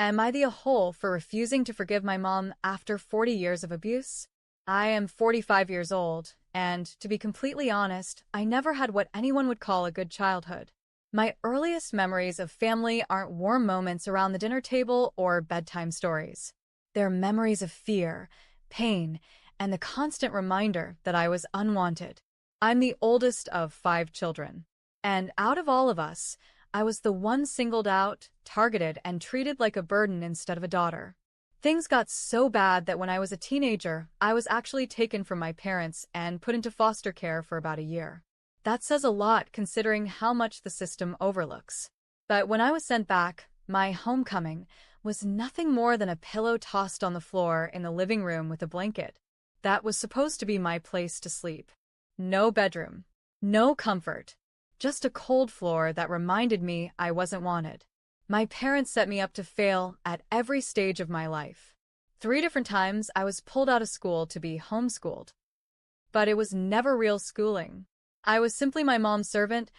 Am I the a-hole for refusing to forgive my mom after 40 years of abuse? I am 45 years old, and to be completely honest, I never had what anyone would call a good childhood. My earliest memories of family aren't warm moments around the dinner table or bedtime stories. They're memories of fear, pain, and the constant reminder that I was unwanted. I'm the oldest of 5 children, and out of all of us, I was the one singled out, targeted, and treated like a burden instead of a daughter. Things got so bad that when I was a teenager, I was actually taken from my parents and put into foster care for about a year. That says a lot considering how much the system overlooks. But when I was sent back, my homecoming was nothing more than a pillow tossed on the floor in the living room with a blanket. That was supposed to be my place to sleep. No bedroom. No comfort. Just a cold floor that reminded me I wasn't wanted. My parents set me up to fail at every stage of my life. 3 different times I was pulled out of school to be homeschooled. But it was never real schooling. I was simply my mom's servant,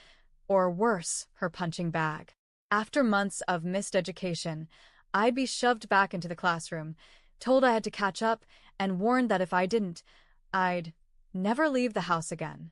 or worse, her punching bag. After months of missed education, I'd be shoved back into the classroom, told I had to catch up, and warned that if I didn't, I'd never leave the house again.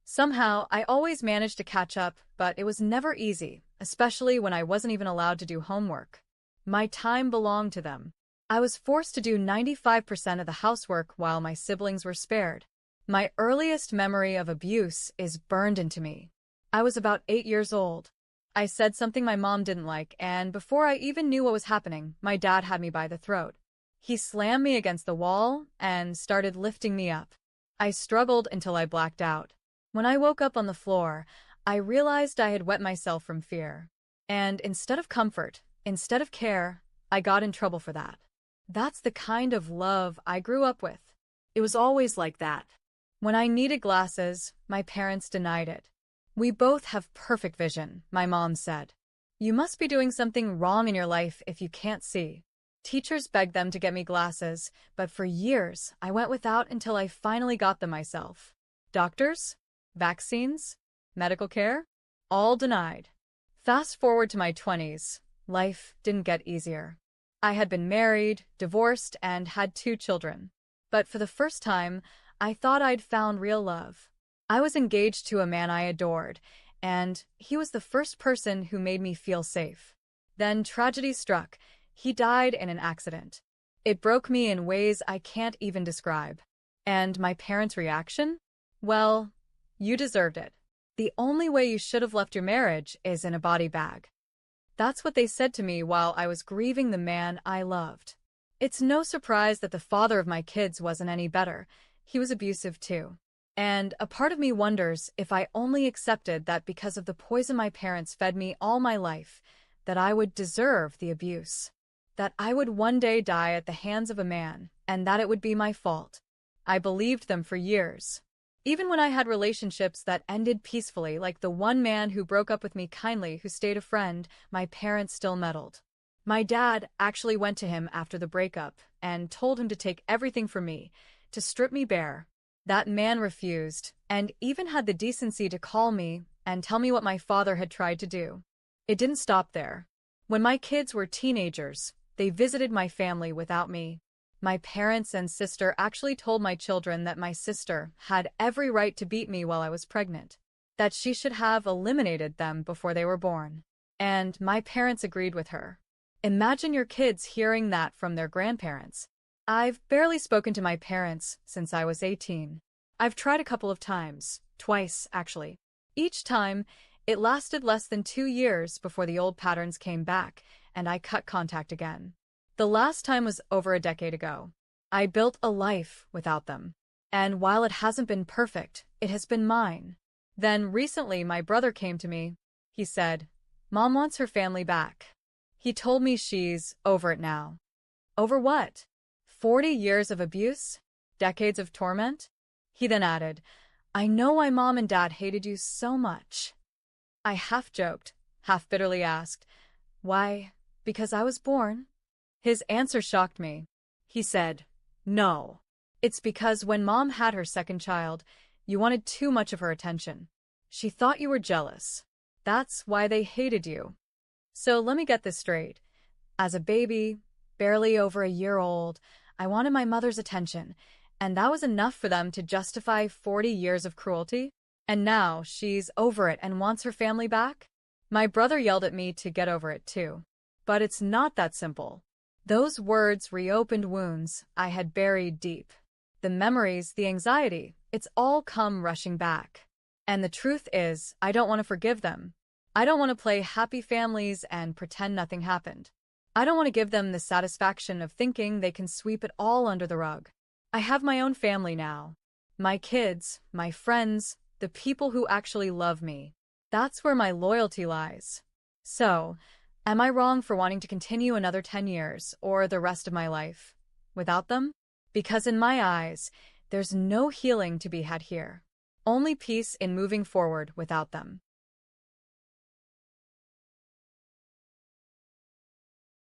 Somehow, I always managed to catch up, but it was never easy, especially when I wasn't even allowed to do homework. My time belonged to them. I was forced to do 95% of the housework while my siblings were spared. My earliest memory of abuse is burned into me. I was about 8 years old. I said something my mom didn't like, and before I even knew what was happening, my dad had me by the throat. He slammed me against the wall and started lifting me up. I struggled until I blacked out. When I woke up on the floor, I realized I had wet myself from fear. And instead of comfort, instead of care, I got in trouble for that. That's the kind of love I grew up with. It was always like that. When I needed glasses, my parents denied it. "We both have perfect vision," my mom said. "You must be doing something wrong in your life if you can't see." Teachers begged them to get me glasses, but for years I went without until I finally got them myself. Doctors? Vaccines? Medical care? All denied. Fast forward to my 20s, life didn't get easier. I had been married, divorced, and had 2 children. But for the first time, I thought I'd found real love. I was engaged to a man I adored, and he was the first person who made me feel safe. Then tragedy struck. He died in an accident. It broke me in ways I can't even describe. And my parents' reaction? Well, you deserved it. The only way you should have left your marriage is in a body bag. That's what they said to me while I was grieving the man I loved. It's no surprise that the father of my kids wasn't any better. He was abusive too. And a part of me wonders if I only accepted that because of the poison my parents fed me all my life, that I would deserve the abuse. That I would one day die at the hands of a man, and that it would be my fault. I believed them for years. Even when I had relationships that ended peacefully, like the one man who broke up with me kindly who stayed a friend, my parents still meddled. My dad actually went to him after the breakup and told him to take everything from me, to strip me bare. That man refused, and even had the decency to call me and tell me what my father had tried to do. It didn't stop there. When my kids were teenagers, they visited my family without me. My parents and sister actually told my children that my sister had every right to beat me while I was pregnant, that she should have eliminated them before they were born. And my parents agreed with her. Imagine your kids hearing that from their grandparents. I've barely spoken to my parents since I was 18. I've tried a couple of times, twice actually. Each time, it lasted less than 2 years before the old patterns came back and I cut contact again. The last time was over a decade ago. I built a life without them. And while it hasn't been perfect, it has been mine. Then recently my brother came to me. He said, "Mom wants her family back." He told me she's over it now. Over what? 40 years of abuse? Decades of torment? He then added, "I know why Mom and Dad hated you so much." I half joked, half bitterly asked, "Why, because I was born?" His answer shocked me. He said, "No. It's because when Mom had her second child, you wanted too much of her attention. She thought you were jealous. That's why they hated you." So let me get this straight. As a baby, barely over a year old, I wanted my mother's attention, and that was enough for them to justify 40 years of cruelty. And now she's over it and wants her family back? My brother yelled at me to get over it too. But it's not that simple. Those words reopened wounds I had buried deep. The memories, the anxiety, it's all come rushing back. And the truth is, I don't want to forgive them. I don't want to play happy families and pretend nothing happened. I don't want to give them the satisfaction of thinking they can sweep it all under the rug. I have my own family now. My kids, my friends, the people who actually love me. That's where my loyalty lies. So, am I wrong for wanting to continue another 10 years or the rest of my life without them? Because in my eyes, there's no healing to be had here. Only peace in moving forward without them.